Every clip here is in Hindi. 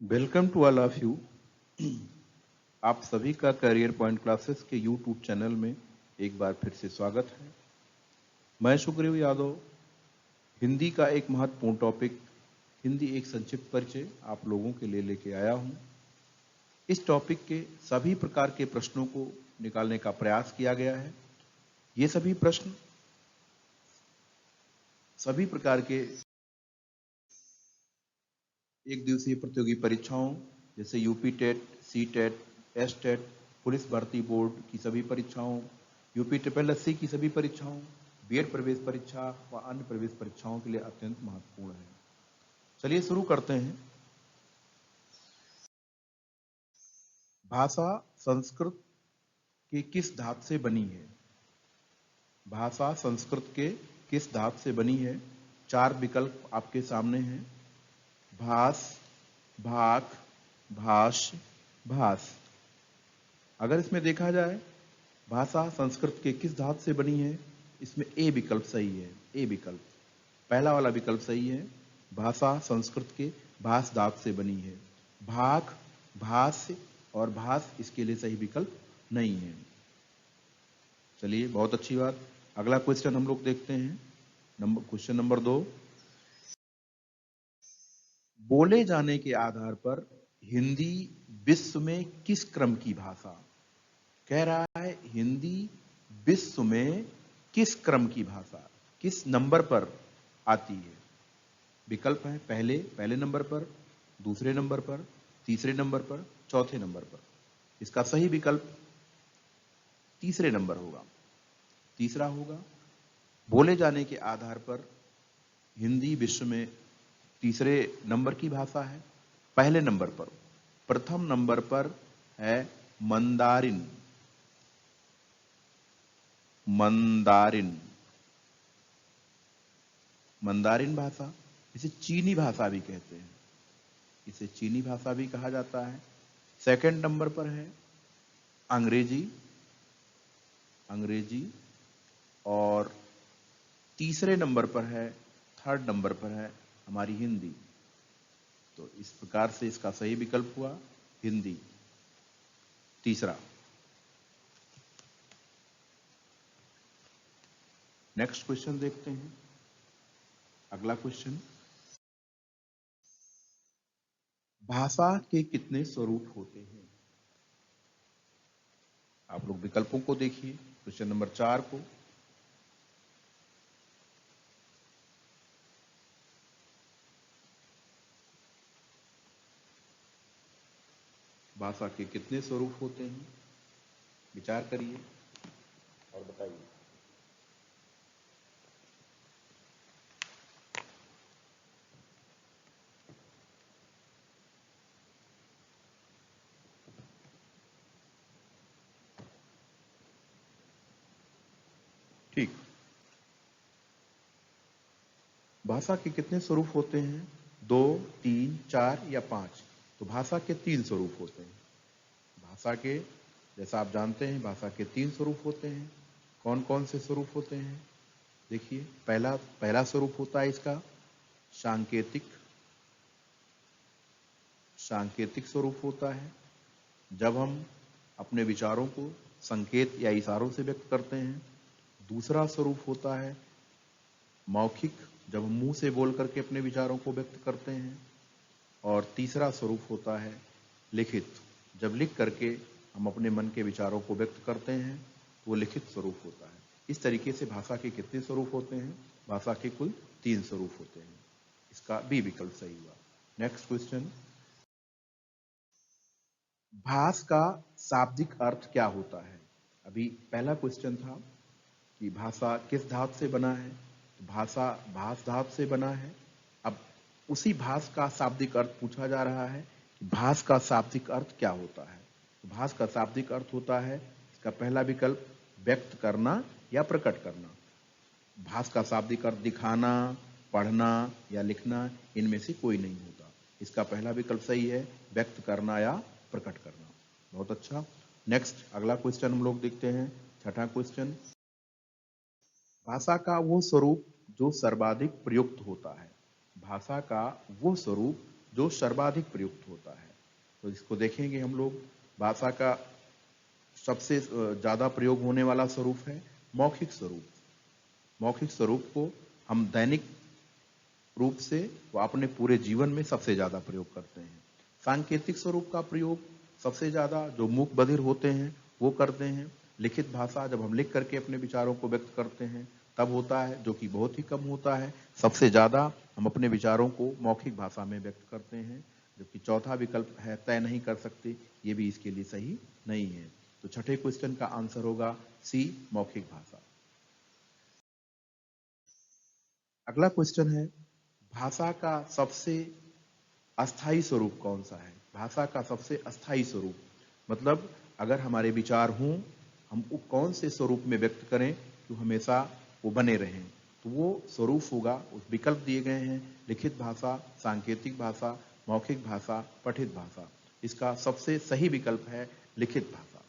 Welcome to all of you. आप सभी का करियर पॉइंट क्लासेस के यूट्यूब चैनल में एक बार फिर से स्वागत है। मैं सुग्रीव यादव हिंदी का एक महत्वपूर्ण टॉपिक हिंदी एक संक्षिप्त परिचय आप लोगों के लिए लेके आया हूं। इस टॉपिक के सभी प्रकार के प्रश्नों को निकालने का प्रयास किया गया है। ये सभी प्रश्न सभी प्रकार के एक दिवसीय प्रतियोगी परीक्षाओं जैसे UP TET, C TET, S TET, police भर्ती बोर्ड की सभी परीक्षाओं, यूपी ट्रिपल एससी की सभी परीक्षाओं, बीएड प्रवेश परीक्षा व अन्य प्रवेश परीक्षाओं के लिए अत्यंत महत्वपूर्ण है। चलिए शुरू करते हैं। भाषा संस्कृत के किस धातु से बनी है? भाषा संस्कृत के किस धातु से बनी है? चार विकल्प आपके सामने हैं। भास, भाक, भाष, भास। अगर इसमें देखा जाए भाषा संस्कृत के किस धातु से बनी है, इसमें ए विकल्प सही है। ए विकल्प पहला वाला विकल्प सही है। भाषा संस्कृत के भास धातु से बनी है। भाक, भाष्य और भास इसके लिए सही विकल्प नहीं है। चलिए बहुत अच्छी बात। अगला क्वेश्चन हम लोग देखते हैं। Question number 2। बोले जाने के आधार पर हिंदी विश्व में किस क्रम की भाषा? कह रहा है हिंदी विश्व में किस क्रम की भाषा, किस नंबर पर आती है? विकल्प है पहले नंबर पर, दूसरे नंबर पर, तीसरे नंबर पर, चौथे नंबर पर। इसका सही विकल्प तीसरे नंबर होगा। तीसरा होगा बोले जाने के आधार पर हिंदी विश्व में तीसरे नंबर की भाषा है। पहले नंबर पर, प्रथम नंबर पर है मंदारिन। मंदारिन मंदारिन भाषा, इसे चीनी भाषा भी कहते हैं। इसे चीनी भाषा भी कहा जाता है। सेकंड नंबर पर है अंग्रेजी। अंग्रेजी और तीसरे नंबर पर है, थर्ड नंबर पर है हमारी हिंदी। तो इस प्रकार से इसका सही विकल्प हुआ हिंदी, तीसरा। नेक्स्ट क्वेश्चन देखते हैं। अगला क्वेश्चन, भाषा के कितने स्वरूप होते हैं? आप लोग विकल्पों को देखिए। क्वेश्चन नंबर 4 को, भाषा के कितने स्वरूप होते हैं? विचार करिए और बताइए। ठीक, भाषा के कितने स्वरूप होते हैं? 2, 3, 4 या 5? तो भाषा के 3 स्वरूप होते हैं। भाषा के, जैसा आप जानते हैं, भाषा के 3 स्वरूप होते हैं। कौन कौन से स्वरूप होते हैं? देखिए, पहला स्वरूप होता है इसका सांकेतिक। सांकेतिक स्वरूप होता है जब हम अपने विचारों को संकेत या इशारों से व्यक्त करते हैं। दूसरा स्वरूप होता है मौखिक, जब हम मुंह से बोल करके अपने विचारों को व्यक्त करते हैं। और तीसरा स्वरूप होता है लिखित, जब लिख करके हम अपने मन के विचारों को व्यक्त करते हैं तो वो लिखित स्वरूप होता है। इस तरीके से भाषा के कितने स्वरूप होते हैं? भाषा के कुल 3 स्वरूप होते हैं। इसका बी विकल्प सही हुआ। नेक्स्ट क्वेश्चन, भास का शाब्दिक अर्थ क्या होता है? अभी पहला क्वेश्चन था कि भाषा किस धातु से बना है, तो भाषा भास धातु से बना है। अब उसी भास का शाब्दिक अर्थ पूछा जा रहा है कि भास का शाब्दिक अर्थ क्या होता है। तो भास का शाब्दिक अर्थ होता है, इसका पहला विकल्प व्यक्त करना या प्रकट करना। भास का शाब्दिक अर्थ दिखाना, पढ़ना या लिखना, इनमें से कोई नहीं होता। इसका पहला विकल्प सही है, व्यक्त करना या प्रकट करना। बहुत अच्छा। नेक्स्ट अगला क्वेश्चन हम लोग देखते हैं। छठा क्वेश्चन, भाषा का वो स्वरूप जो सर्वाधिक प्रयुक्त होता है। भाषा का वो स्वरूप जो सर्वाधिक प्रयुक्त होता है। तो इसको देखेंगे हम लोग। भाषा का सबसे ज्यादा प्रयोग होने वाला स्वरूप है मौखिक स्वरूप। मौखिक स्वरूप को हम दैनिक रूप से वो अपने पूरे जीवन में सबसे ज्यादा प्रयोग करते हैं। सांकेतिक स्वरूप का प्रयोग सबसे ज्यादा जो मूक बधिर होते हैं वो करते हैं। लिखित भाषा जब हम लिख करके अपने विचारों को व्यक्त करते हैं तब होता है, जो कि बहुत ही कम होता है। सबसे ज्यादा हम अपने विचारों को मौखिक भाषा में व्यक्त करते हैं। जबकि चौथा विकल्प है तय नहीं कर सकते, ये भी इसके लिए सही नहीं है। तो छठे क्वेश्चन का आंसर होगा सी, मौखिक भाषा। अगला क्वेश्चन है, भाषा का सबसे अस्थाई स्वरूप कौन सा है? भाषा का सबसे अस्थाई स्वरूप मतलब अगर हमारे विचार हों, हम वो कौन से स्वरूप में व्यक्त करें जो हमेशा वो बने रहें, तो वो स्वरूप होगा, उस विकल्प दिए गए हैं, लिखित भाषा, सांकेतिक भाषा, मौखिक भाषा, पठित भाषा। इसका सबसे सही विकल्प है लिखित भाषा।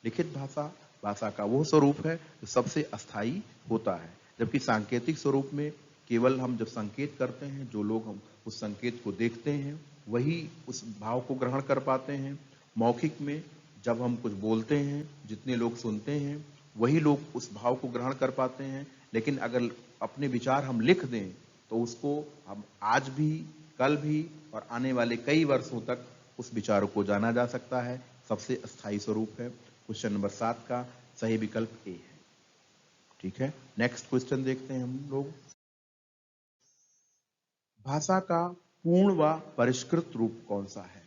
लिखित भाषा भाषा का वो स्वरूप है जो सबसे अस्थाई होता है। जबकि सांकेतिक स्वरूप में केवल हम जब संकेत करते हैं, जो लोग हम उस संकेत को देखते हैं वही उस भाव को ग्रहण कर पाते हैं। मौखिक में जब हम कुछ बोलते हैं, जितने लोग सुनते हैं वही लोग उस भाव को ग्रहण कर पाते हैं। लेकिन अगर अपने विचार हम लिख दें तो उसको हम आज भी, कल भी और आने वाले कई वर्षों तक उस विचारों को जाना जा सकता है। सबसे अस्थाई स्वरूप है। क्वेश्चन नंबर 7 का सही विकल्प ए है। ठीक है, नेक्स्ट क्वेश्चन देखते हैं हम लोग। भाषा का पूर्ण व परिष्कृत रूप कौन सा है?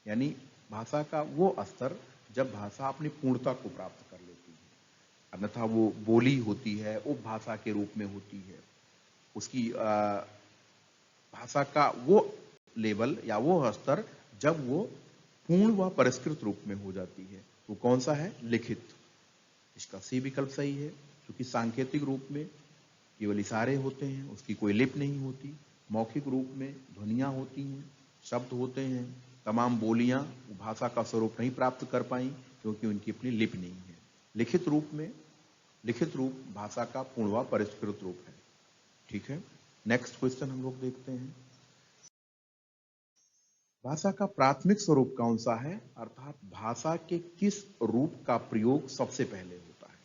यानी भाषा का वो स्तर जब भाषा अपनी पूर्णता को प्राप्त कर लेती है, अन्यथा वो बोली होती है, उपभाषा के रूप में होती है। उसकी भाषा का वो लेवल या वो स्तर जब वो पूर्ण व परिष्कृत रूप में हो जाती है, वो कौन सा है? लिखित। इसका सी विकल्प सही है, क्योंकि सांकेतिक रूप में केवल इशारे होते हैं, उसकी कोई लिप नहीं होती। मौखिक रूप में ध्वनियां होती हैं, शब्द होते हैं। तमाम बोलियां भाषा का स्वरूप नहीं प्राप्त कर पाई क्योंकि उनकी अपनी लिपि नहीं है। लिखित रूप में, लिखित रूप भाषा का पूर्ण व परिष्कृत रूप है। ठीक है, नेक्स्ट क्वेश्चन हम लोग देखते हैं। भाषा का प्राथमिक स्वरूप कौन सा है? अर्थात भाषा के किस रूप का प्रयोग सबसे पहले होता है?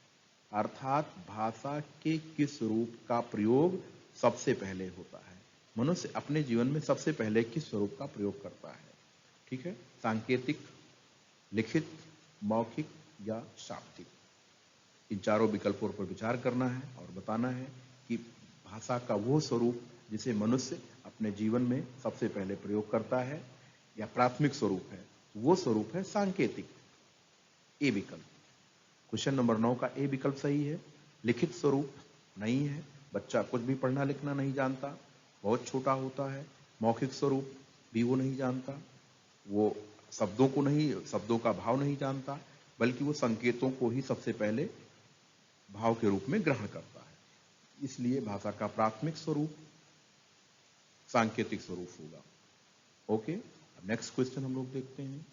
अर्थात भाषा के किस रूप का प्रयोग सबसे पहले होता है? मनुष्य अपने जीवन में सबसे पहले किस स्वरूप का प्रयोग करता है? ठीक है, सांकेतिक, लिखित, मौखिक या शाब्दिक? इन चारों विकल्पों पर विचार करना है और बताना है कि भाषा का वो स्वरूप जिसे मनुष्य अपने जीवन में सबसे पहले प्रयोग करता है या प्राथमिक स्वरूप है, वो स्वरूप है सांकेतिक। ए विकल्प। क्वेश्चन नंबर 9 का ए विकल्प सही है। लिखित स्वरूप नहीं है, बच्चा कुछ भी पढ़ना लिखना नहीं जानता, बहुत छोटा होता है। मौखिक स्वरूप भी वो नहीं जानता, वो शब्दों को नहीं, शब्दों का भाव नहीं जानता, बल्कि वो संकेतों को ही सबसे पहले भाव के रूप में ग्रहण करता है। इसलिए भाषा का प्राथमिक स्वरूप सांकेतिक स्वरूप होगा। ओके, नेक्स्ट क्वेश्चन हम लोग देखते हैं।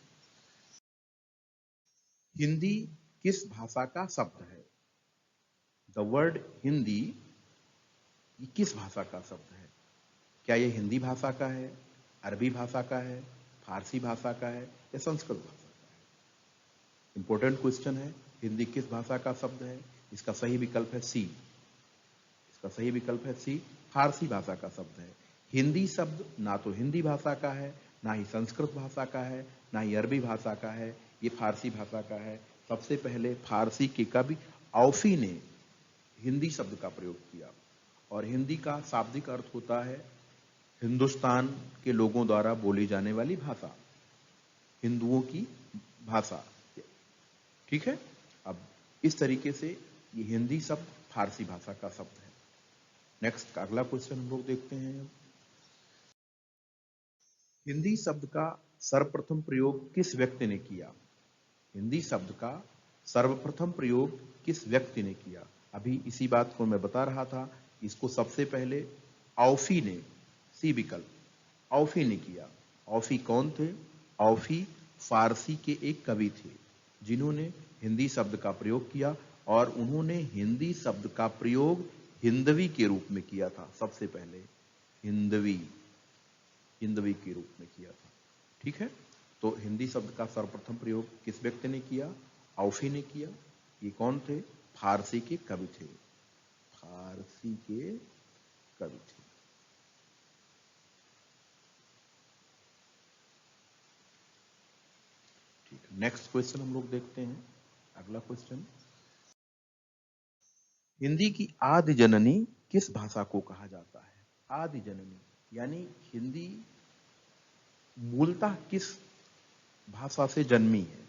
हिंदी किस भाषा का शब्द है? द वर्ड हिंदी किस भाषा का शब्द है? क्या यह हिंदी भाषा का है, अरबी भाषा का है, फारसी भाषा का है या संस्कृत भाषा का है? इंपॉर्टेंट क्वेश्चन है। हिंदी किस भाषा का शब्द है? इसका सही विकल्प है सी। इसका सही विकल्प है सी, फारसी भाषा का शब्द है। हिंदी शब्द ना तो हिंदी भाषा का है, ना ही संस्कृत भाषा का है, ना ही अरबी भाषा का है, ये फारसी भाषा का है। सबसे पहले फारसी के कवि औफी ने हिंदी शब्द का प्रयोग किया और हिंदी का शाब्दिक अर्थ होता है हिंदुस्तान के लोगों द्वारा बोली जाने वाली भाषा, हिंदुओं की भाषा। ठीक है, अब इस तरीके से ये हिंदी शब्द फारसी भाषा का शब्द है। नेक्स्ट का अगला क्वेश्चन हम लोग देखते हैं। हिंदी शब्द का सर्वप्रथम प्रयोग किस व्यक्ति ने किया? हिंदी शब्द का सर्वप्रथम प्रयोग किस व्यक्ति ने किया? अभी इसी बात को मैं बता रहा था। इसको सबसे पहले औफी ने, सी विकल्प, औफी ने किया। औफी कौन थे? औफी फारसी के एक कवि थे जिन्होंने हिंदी शब्द का प्रयोग किया और उन्होंने हिंदी शब्द का प्रयोग हिंदवी के रूप में किया था। सबसे पहले हिंदवी, हिंदवी के रूप में किया था। ठीक है, तो हिंदी शब्द का सर्वप्रथम प्रयोग किस व्यक्ति ने किया? औफी ने किया। ये कौन थे? फारसी के कवि थे, फारसी के कवि थे। ठीक है, नेक्स्ट क्वेश्चन हम लोग देखते हैं। अगला क्वेश्चन, हिंदी की आदि जननी किस भाषा को कहा जाता है? आदि जननी यानी हिंदी मूलतः किस भाषा से जन्मी है?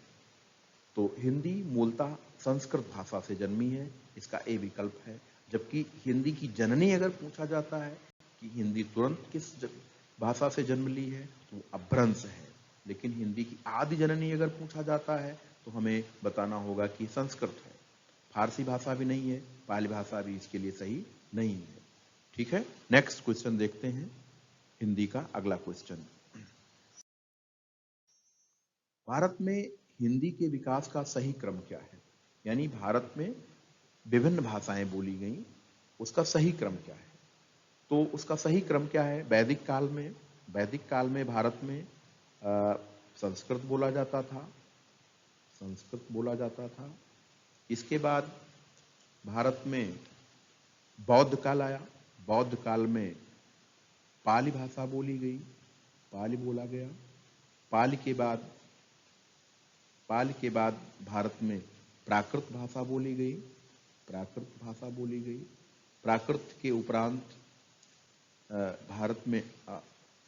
तो हिंदी मूलतः संस्कृत भाषा से जन्मी है, इसका ए विकल्प है। जबकि हिंदी की जननी अगर पूछा जाता है कि हिंदी तुरंत किस भाषा से जन्म ली है, तो अपभ्रंश है। लेकिन हिंदी की आदि जननी अगर पूछा जाता है तो हमें बताना होगा कि संस्कृत है। फारसी भाषा भी नहीं है, पाली भाषा भी इसके लिए सही नहीं है। ठीक है, नेक्स्ट क्वेश्चन देखते हैं, हिंदी का अगला क्वेश्चन। भारत में हिंदी के विकास का सही क्रम क्या है? यानी भारत में विभिन्न भाषाएं बोली गई, उसका सही क्रम क्या है? तो उसका सही क्रम क्या है? वैदिक काल में भारत में संस्कृत बोला जाता था, संस्कृत बोला जाता था। इसके बाद भारत में बौद्ध काल आया, बौद्ध काल में पाली भाषा बोली गई, पाली बोला गया। पाली के बाद भारत में प्राकृत भाषा बोली गई, प्राकृत भाषा बोली गई। प्राकृत के उपरांत भारत में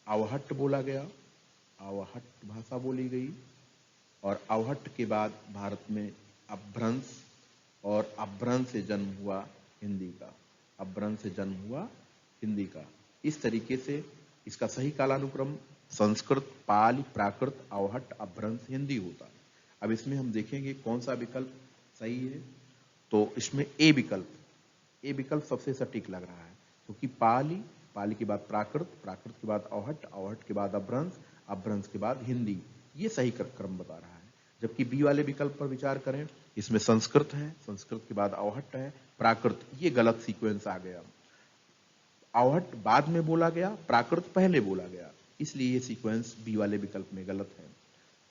अवहट्ट बोला गया, अवहट्ट भाषा बोली गई। और अवहट्ट के बाद भारत में अपभ्रंश, और अपभ्रंश से जन्म हुआ हिंदी का, अपभ्रंश से जन्म हुआ हिंदी का। इस तरीके से इसका सही कालानुक्रम संस्कृत, पाली, प्राकृत, अवहट्ट, अपभ्रंश, हिंदी होता है। अब इसमें हम देखेंगे कौन सा विकल्प सही है। तो इसमें ए विकल्प सबसे सटीक लग रहा है, क्योंकि पाली के बाद प्राकृत, प्राकृत के बाद अवहट्ट, अवहट्ट के बाद अपभ्रंश, अपभ्रंश के बाद हिंदी, ये सही क्रम बता रहा है। जबकि बी वाले विकल्प पर विचार करें, इसमें संस्कृत है, संस्कृत के बाद अवहट्ट है, प्राकृत, ये गलत सीक्वेंस आ गया। अवहट्ट बाद में बोला गया, प्राकृत पहले बोला गया, इसलिए ये सीक्वेंस बी वाले विकल्प में गलत है।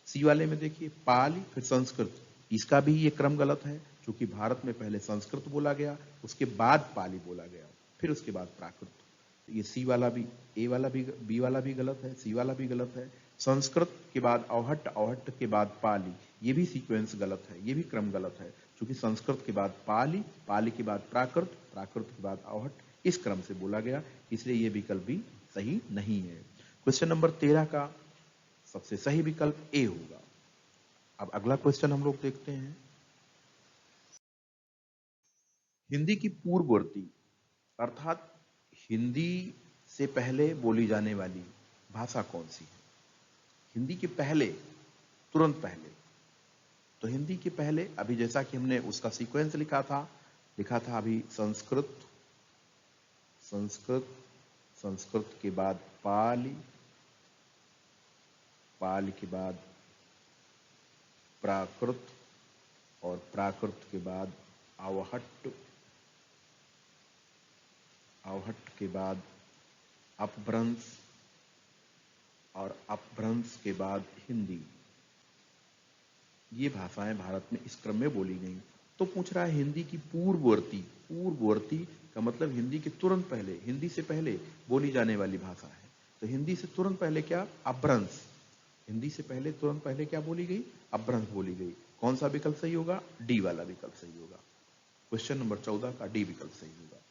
सी वाले में देखिए, पाली फिर संस्कृत, इसका भी ये क्रम गलत है, क्योंकि भारत में पहले संस्कृत बोला गया, उसके बाद पाली बोला गया, फिर उसके बाद प्राकृत। तो ये सी वाला भी, ए वाला भी, बी वाला भी गलत है, सी वाला भी गलत है। संस्कृत के बाद अवहट्ट, अवहट्ट के बाद पाली, ये भी सीक्वेंस गलत है, ये भी क्रम गलत है, क्योंकि संस्कृत के बाद पाली, पाली के बाद प्राकृत, प्राकृत के बाद अवहट्ट, इस क्रम से बोला गया, इसलिए ये विकल्प भी सही नहीं है। क्वेश्चन नंबर 13 का सबसे सही विकल्प ए होगा। अब अगला क्वेश्चन हम लोग देखते हैं, हिंदी की पूर्ववर्ती अर्थात हिंदी से पहले बोली जाने वाली भाषा कौन सी है? हिंदी के पहले, तुरंत पहले। तो हिंदी के पहले, अभी जैसा कि हमने उसका सीक्वेंस लिखा था अभी, संस्कृत, संस्कृत, संस्कृत के बाद पाली, पाली के बाद प्राकृत, और प्राकृत के बाद अवहट्ट, अवहट्ट के बाद अपभ्रंश, और अपभ्रंश के बाद हिंदी। ये भाषाएं भारत में इस क्रम में बोली गई। तो पूछ रहा है हिंदी की पूर्ववर्ती, पूर्ववर्ती का मतलब हिंदी के तुरंत पहले, हिंदी से पहले बोली जाने वाली भाषा है। तो हिंदी से तुरंत पहले क्या? अपभ्रंश। हिंदी से पहले, तुरंत पहले क्या बोली गई? अपभ्रंश बोली गई। कौन सा विकल्प सही होगा? डी वाला विकल्प सही होगा। क्वेश्चन नंबर 14 का डी विकल्प सही होगा।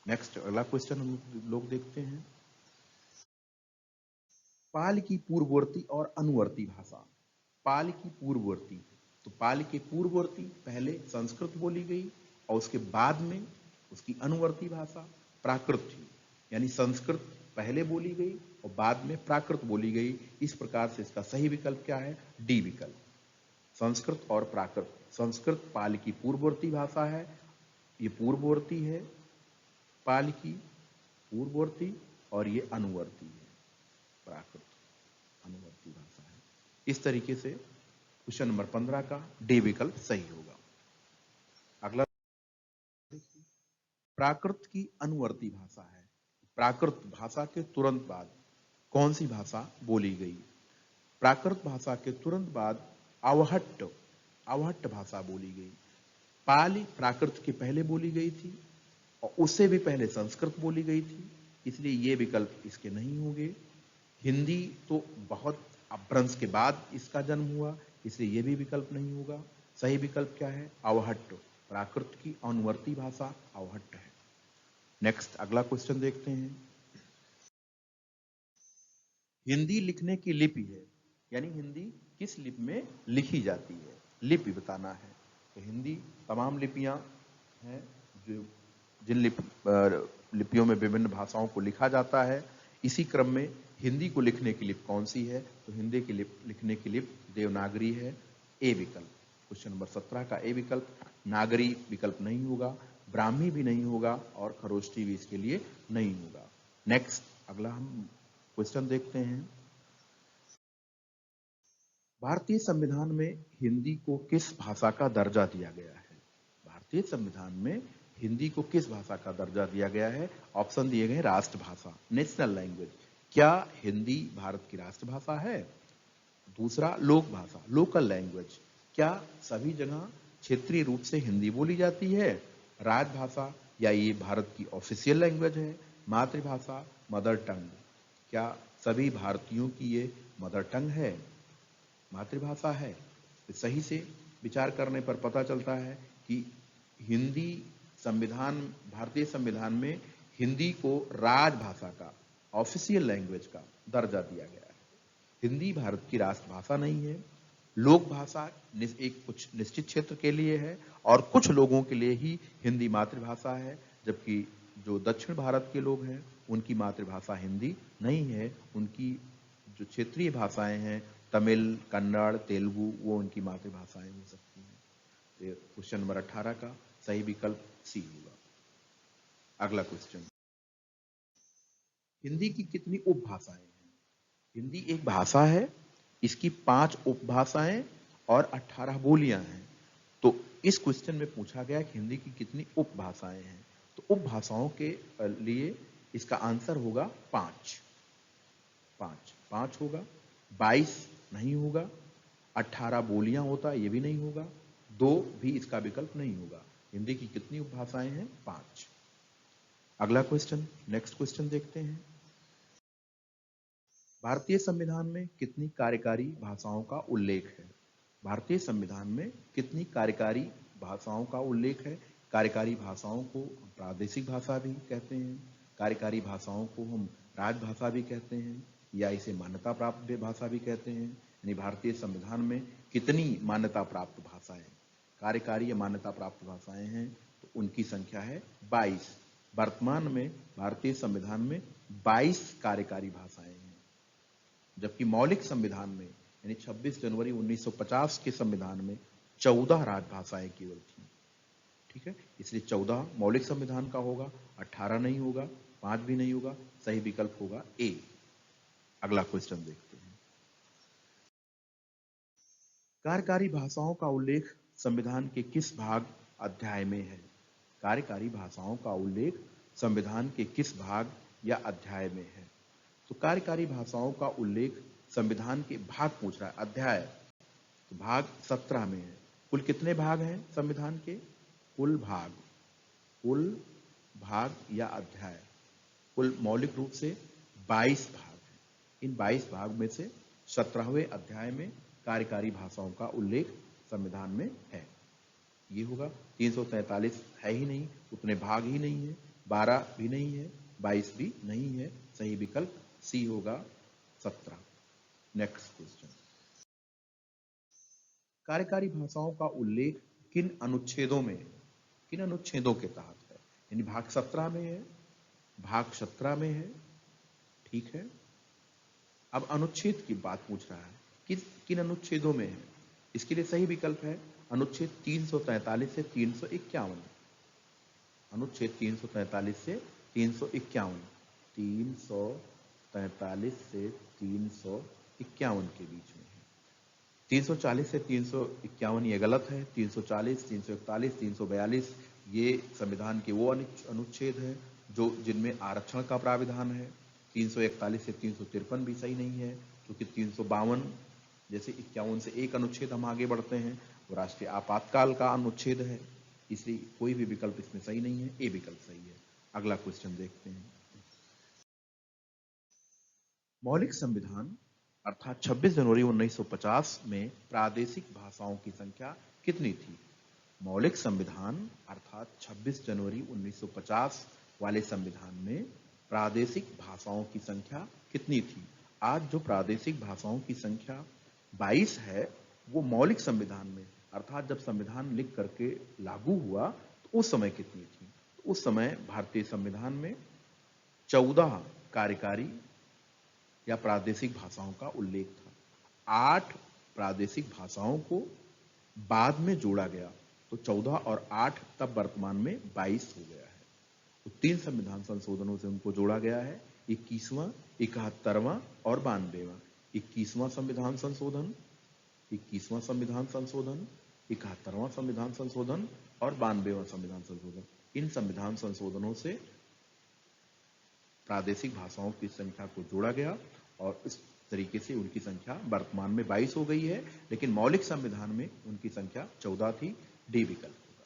नेक्स्ट अगला क्वेश्चन हम लोग देखते हैं, पाल की पूर्ववर्ती और अनुवर्ती भाषा। पाल की पूर्ववर्ती, तो पाल के पूर्ववर्ती पहले संस्कृत बोली गई, और उसके बाद में उसकी अनुवर्ती भाषा प्राकृत थी। यानी संस्कृत पहले बोली गई और बाद में प्राकृत बोली गई। इस प्रकार से इसका सही विकल्प क्या है? डी विकल्प, संस्कृत और प्राकृत। संस्कृत पाल की पूर्ववर्ती भाषा है, ये पूर्ववर्ती है, पाल की पूर्ववर्ती, और ये अनुवर्ती है, प्राकृत अनुवर्ती भाषा है। इस तरीके से क्वेश्चन नंबर 15 का डी विकल्प सही होगा। अगला देखिए, प्राकृत की अनुवर्ती भाषा है, प्राकृत भाषा के तुरंत बाद, कौन सी भाषा बोली गई? प्राकृत भाषा के तुरंत बाद अवहट्ट भाषा बोली गई। पाली प्राकृत के पहले बोली गई थी और उससे भी पहले संस्कृत बोली गई थी, इसलिए ये विकल्प इसके नहीं होंगे। हिंदी तो बहुत अपभ्रंश के बाद इसका जन्म हुआ, इसलिए ये भी विकल्प नहीं होगा। सही विकल्प क्या है? अवहट्ट। प्राकृत की अनुवर्ती भाषा अवहट्ट है। नेक्स्ट अगला क्वेश्चन देखते हैं। हिंदी लिखने की लिपि है, यानी हिंदी किस लिपि में लिखी जाती है, लिपि बताना है। तो हिंदी तमाम लिपियां हैं जो जिन लिपियों में विभिन्न भाषाओं को लिखा जाता है। इसी क्रम में हिंदी को लिखने की लिपि कौन सी है? तो हिंदी की लिखने की लिपि देवनागरी है। ए विकल्प, क्वेश्चन नंबर 17 का ए विकल्प। नागरी विकल्प नहीं होगा, ब्राह्मी भी नहीं होगा और खरोष्ठी भी इसके लिए नहीं होगा। नेक्स्ट अगला हम क्वेश्चन देखते हैं। भारतीय संविधान में हिंदी को किस भाषा का दर्जा दिया गया है? भारतीय संविधान में हिंदी को किस भाषा का दर्जा दिया गया है? ऑप्शन दिए गए राष्ट्रभाषा, नेशनल लैंग्वेज। क्या हिंदी भारत की राष्ट्रभाषा है? दूसरा लोक भाषा, लोकल लैंग्वेज। क्या सभी जगह क्षेत्रीय रूप से हिंदी बोली जाती है? राजभाषा या ये भारत की ऑफिशियल लैंग्वेज है? मातृभाषा, मदर टंग। क्या सभी भारतीयों की ये मदर टंग है, मातृभाषा है? तो सही से विचार करने पर पता चलता है कि हिंदी संविधान, भारतीय संविधान में हिंदी को राजभाषा का, ऑफिशियल लैंग्वेज का दर्जा दिया गया है। हिंदी भारत की राष्ट्रभाषा नहीं है। लोक भाषा एक कुछ निश्चित क्षेत्र के लिए है और कुछ लोगों के लिए ही हिंदी मातृभाषा है, जबकि जो दक्षिण भारत के लोग हैं उनकी मातृभाषा हिंदी नहीं है। उनकी जो क्षेत्रीय भाषाएं हैं, तमिल, कन्नड़, तेलुगु, वो उनकी मातृभाषाएं हो सकती हैं। तो क्वेश्चन नंबर 18 का सही विकल्प सी होगा। अगला क्वेश्चन, हिंदी की कितनी उपभाषाएं हैं? हिंदी एक भाषा है, इसकी 5 उपभाषाएं और 18 बोलियां हैं। तो इस क्वेश्चन में पूछा गया कि हिंदी की कितनी उपभाषाएं हैं, तो उपभाषाओं के लिए इसका आंसर होगा 5। 5 होगा, 22 नहीं होगा, 18 बोलियां होता ये भी नहीं होगा, 2 भी इसका विकल्प नहीं होगा। हिंदी की कितनी उपभाषाएं हैं? 5। अगला क्वेश्चन, नेक्स्ट क्वेश्चन देखते हैं। भारतीय संविधान में कितनी कार्यकारी भाषाओं का उल्लेख है? भारतीय संविधान में कितनी कार्यकारी भाषाओं का उल्लेख है? कार्यकारी भाषाओं को प्रादेशिक भाषा भी कहते हैं, कार्यकारी भाषाओं को हम राजभाषा भी कहते हैं, या इसे मान्यता प्राप्त भाषा भी कहते हैं। यानी भारतीय संविधान में कितनी मान्यता प्राप्त भाषाएं, कार्यकारी या मान्यता प्राप्त भाषाएं हैं? तो उनकी संख्या है 22। वर्तमान में भारतीय संविधान में 22 कार्यकारी भाषाएं हैं, जबकि मौलिक संविधान में यानी 26 जनवरी 1950 के संविधान में 14 राजभाषाएं केवल थी। ठीक है, इसलिए 14 मौलिक संविधान का होगा, 18 नहीं होगा, 5 भी नहीं होगा। सही विकल्प होगा ए। अगला क्वेश्चन देखते हैं। कार्यकारी भाषाओं का उल्लेख संविधान के किस भाग अध्याय में है? कार्यकारी भाषाओं का उल्लेख संविधान के किस भाग या अध्याय में है? तो कार्यकारी भाषाओं का उल्लेख संविधान के भाग पूछ रहा है, अध्याय, तो भाग 17 में है। कुल कितने भाग हैं संविधान के? कुल भाग या अध्याय, कुल मौलिक रूप से 22 भाग हैं। इन 22 भाग में से 17वें अध्याय में कार्यकारी भाषाओं का उल्लेख संविधान में है। ये होगा। 343 है ही नहीं, उतने भाग ही नहीं है, 12 भी नहीं है, 22 भी नहीं है। सही विकल्प सी होगा 17। नेक्स्ट क्वेश्चन, कार्यकारी भाषाओं का उल्लेख किन अनुच्छेदों में है? किन अनुच्छेदों के तहत है? यानी भाग 17 में है, भाग 17 में है। ठीक है, अब अनुच्छेद की बात पूछ रहा है कि किन अनुच्छेदों में है। इसके लिए सही विकल्प है अनुच्छेद 343 से 351। अनुच्छेद 343 से 351, 343 से 351 के बीच में है। 340 से 351 ये गलत है। 340, 341, 342 ये संविधान के वो अनुच्छेद है जो जिनमें आरक्षण का प्राविधान है। 341 से 353 भी सही नहीं है, क्योंकि 352 जैसे 51 से एक अनुच्छेद हम आगे बढ़ते हैं, वो राष्ट्रीय आपातकाल का अनुच्छेद है, इसलिए कोई भी विकल्प इसमें सही नहीं है, ए विकल्प सही है। अगला क्वेश्चन देखते हैं। मौलिक संविधान अर्थात 26 जनवरी 1950 में प्रादेशिक भाषाओं की संख्या कितनी थी? मौलिक संविधान अर्थात 26 जनवरी 1950 वाले संविधान में प्रादेशिक भाषाओं की संख्या कितनी थी? आज जो प्रादेशिक भाषाओं की संख्या 22 है, वो मौलिक संविधान में अर्थात जब संविधान लिख करके लागू हुआ तो उस समय कितनी थी? उस समय भारतीय संविधान में 14 कार्यकारी या प्रादेशिक भाषाओं का उल्लेख था। 8 प्रादेशिक भाषाओं को बाद में जोड़ा गया, तो 14 और 8 तब वर्तमान में 22 हो गया है। तो 3 संविधान संशोधनों से उनको जोड़ा गया है, 21वां, 71वां और 92वां। 21वां संविधान संशोधन, 21वां संविधान संशोधन, 71वां संविधान संशोधन और 92वां संविधान संशोधन। इन संविधान संशोधनों से प्रादेशिक भाषाओं की संख्या को जोड़ा गया और इस तरीके से उनकी संख्या वर्तमान में 22 हो गई है, लेकिन मौलिक संविधान में उनकी संख्या 14 थी। डी विकल्प होगा।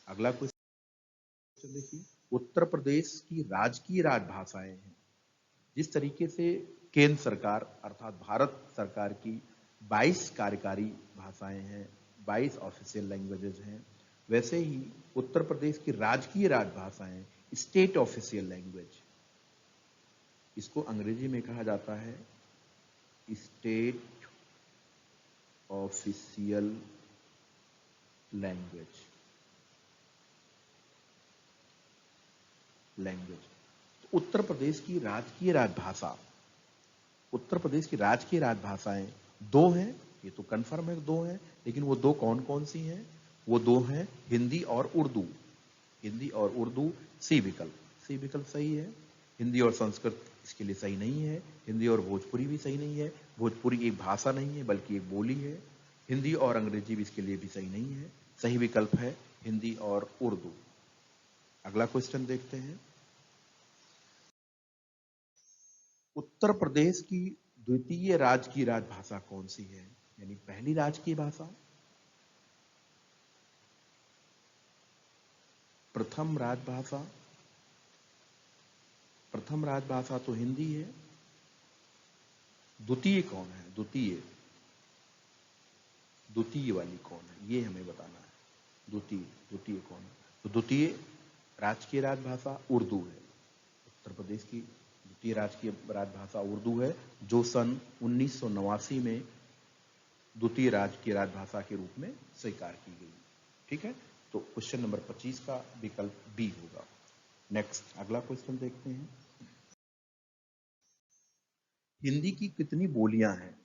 अगला क्वेश्चन देखिए, उत्तर प्रदेश की राजकीय राजभाषाएं हैं। जिस तरीके से केंद्र सरकार अर्थात भारत सरकार की 22 कार्यकारी भाषाएं हैं, 22 ऑफिशियल लैंग्वेजेस हैं, वैसे ही उत्तर प्रदेश की राजकीय राजभाषाएं, स्टेट ऑफिशियल लैंग्वेज, इसको अंग्रेजी में कहा जाता है स्टेट ऑफिशियल लैंग्वेज। तो उत्तर प्रदेश की राजकीय राजभाषा, उत्तर प्रदेश की राजकीय राजभाषाएं 2 हैं, ये तो कंफर्म है 2 हैं, लेकिन वो 2 कौन कौन सी हैं? वो 2 हैं हिंदी और उर्दू। हिंदी और उर्दू, सी विकल्प, सी विकल्प सही है। हिंदी और संस्कृत इसके लिए सही नहीं है। हिंदी और भोजपुरी भी सही नहीं है, भोजपुरी एक भाषा नहीं है बल्कि एक बोली है। हिंदी और अंग्रेजी भी इसके लिए भी सही नहीं है। सही विकल्प है हिंदी और उर्दू। अगला क्वेश्चन देखते हैं। उत्तर प्रदेश की द्वितीय राजकीय राजभाषा कौन सी है? यानी पहली राजकीय भाषा, प्रथम राजभाषा, प्रथम राजभाषा तो हिंदी है। द्वितीय कौन है? द्वितीय, द्वितीय वाली कौन है, ये हमें बताना है। द्वितीय, द्वितीय कौन है? तो द्वितीय राजकीय राजभाषा उर्दू है। उत्तर प्रदेश की द्वितीय राजकीय राजभाषा उर्दू है, जो सन 1989 में द्वितीय राजकीय राजभाषा के रूप में स्वीकार की गई। ठीक है, तो क्वेश्चन नंबर 25 का विकल्प बी होगा। नेक्स्ट, अगला क्वेश्चन देखते हैं। हिंदी की कितनी बोलियां हैं?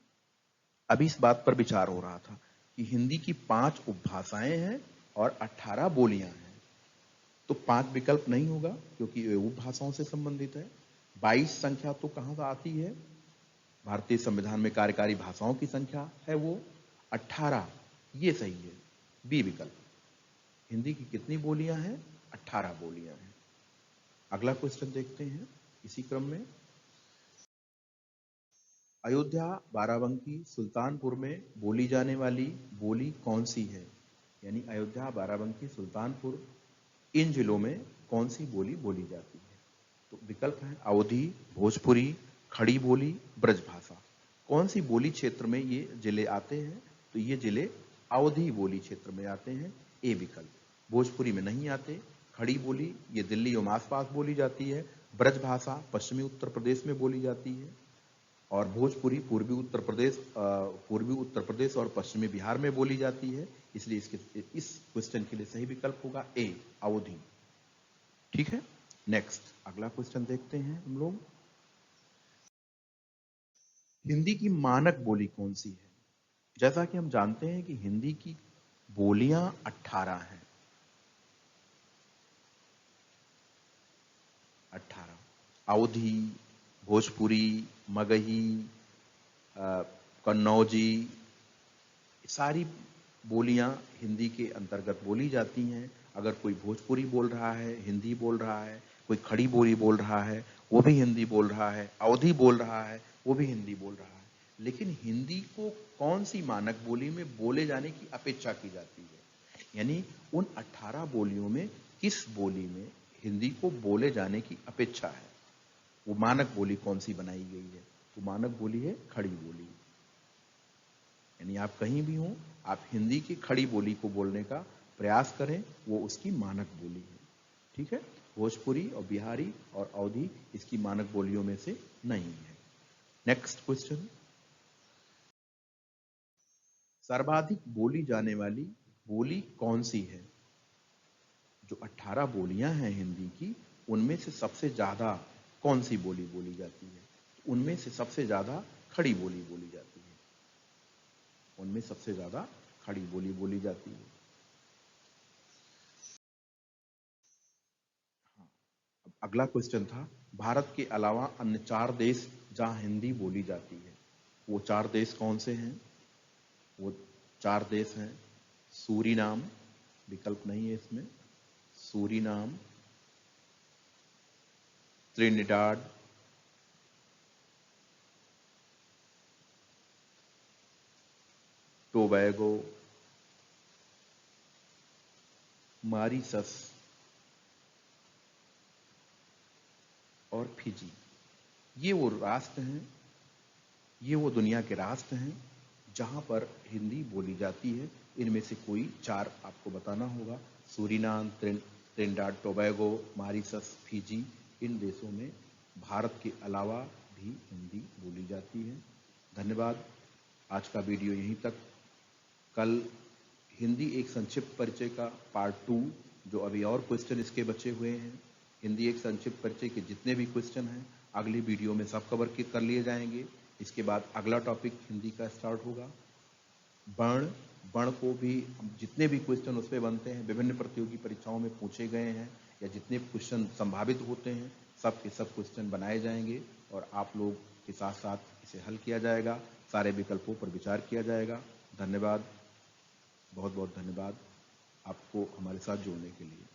अभी इस बात पर विचार हो रहा था कि हिंदी की 5 उपभाषाएं हैं और 18 बोलियां हैं, तो 5 विकल्प नहीं होगा क्योंकि ये उपभाषाओं से संबंधित है। 22 संख्या तो कहां से आती है? भारतीय संविधान में कार्यकारी भाषाओं की संख्या है वो 18, ये सही है, बी विकल्प। हिंदी की कितनी बोलियां हैं? 18 बोलियां हैं। अगला क्वेश्चन देखते हैं इसी क्रम में। अयोध्या, बाराबंकी, सुल्तानपुर में बोली जाने वाली बोली कौन सी है? यानी अयोध्या, बाराबंकी, सुल्तानपुर, इन जिलों में कौन सी बोली बोली जाती है? तो विकल्प है अवधी, भोजपुरी, खड़ी बोली, ब्रजभाषा। कौन सी बोली क्षेत्र में ये जिले आते हैं? तो ये जिले अवधी बोली क्षेत्र में आते हैं, ए विकल्प। भोजपुरी में नहीं आते। खड़ी बोली ये दिल्ली और आसपास बोली जाती है। ब्रजभाषा पश्चिमी उत्तर प्रदेश में बोली जाती है और भोजपुरी पूर्वी उत्तर प्रदेश और पश्चिमी बिहार में बोली जाती है। इसलिए इस क्वेश्चन के लिए सही विकल्प होगा ए, अवधी। ठीक है, नेक्स्ट अगला क्वेश्चन देखते हैं हम लोग। हिंदी की मानक बोली कौन सी है? जैसा कि हम जानते हैं कि हिंदी की बोलियां 18 हैं। 18, अवधी, भोजपुरी, मगही, कन्नौजी, सारी बोलियां हिंदी के अंतर्गत बोली जाती हैं। अगर कोई भोजपुरी बोल रहा है, हिंदी बोल रहा है, कोई खड़ी बोली बोल रहा है वो भी हिंदी बोल रहा है, अवधी बोल रहा है वो भी हिंदी बोल रहा है, लेकिन हिंदी को कौन सी मानक बोली में बोले जाने की अपेक्षा की जाती है? यानी उन 18 बोलियों में किस बोली में हिंदी को बोले जाने की अपेक्षा है, वो मानक बोली कौन सी बनाई गई है? तो मानक बोली है खड़ी बोली। यानी आप कहीं भी हो, आप हिंदी की खड़ी बोली को बोलने का प्रयास करें, वो उसकी मानक बोली है। ठीक है, भोजपुरी और बिहारी और अवधी इसकी मानक बोलियों में से नहीं है। नेक्स्ट क्वेश्चन, सर्वाधिक बोली जाने वाली बोली कौन सी है? जो 18 बोलियां हैं हिंदी की, उनमें से सबसे ज्यादा कौन सी बोली बोली जाती है? उनमें से सबसे ज्यादा खड़ी बोली बोली जाती है, उनमें सबसे ज्यादा खड़ी बोली बोली जाती है। अब अगला क्वेश्चन था, भारत के अलावा अन्य 4 देश जहां हिंदी बोली जाती है, वो 4 देश कौन से हैं? वो 4 देश हैं, सूरीनाम, विकल्प नहीं है इसमें, सूरीनाम, त्रिनिडाद, टोबैगो, मॉरिशस और फिजी। ये वो राष्ट्र हैं, ये वो दुनिया के राष्ट्र हैं जहां पर हिंदी बोली जाती है। इनमें से कोई 4 आपको बताना होगा, Suriname, Trinidad Tobago, Mauritius, Fiji. इन देशों में भारत के अलावा भी हिंदी बोली जाती है। धन्यवाद, आज का वीडियो यहीं तक। कल हिंदी एक संक्षिप्त परिचय का पार्ट 2, जो अभी और क्वेश्चन इसके बचे हुए हैं, हिंदी एक संक्षिप्त परिचय के जितने भी क्वेश्चन हैं अगली वीडियो में सब कवर कर लिए जाएंगे। इसके बाद अगला टॉपिक हिंदी का स्टार्ट होगा। वर्ण, वर्ण को भी जितने भी क्वेश्चन उस पर बनते हैं, विभिन्न प्रतियोगी परीक्षाओं में पूछे गए हैं या जितने क्वेश्चन संभावित होते हैं, सब के सब क्वेश्चन बनाए जाएंगे और आप लोग के साथ साथ इसे हल किया जाएगा, सारे विकल्पों पर विचार किया जाएगा। धन्यवाद, बहुत बहुत धन्यवाद आपको हमारे साथ जुड़ने के लिए।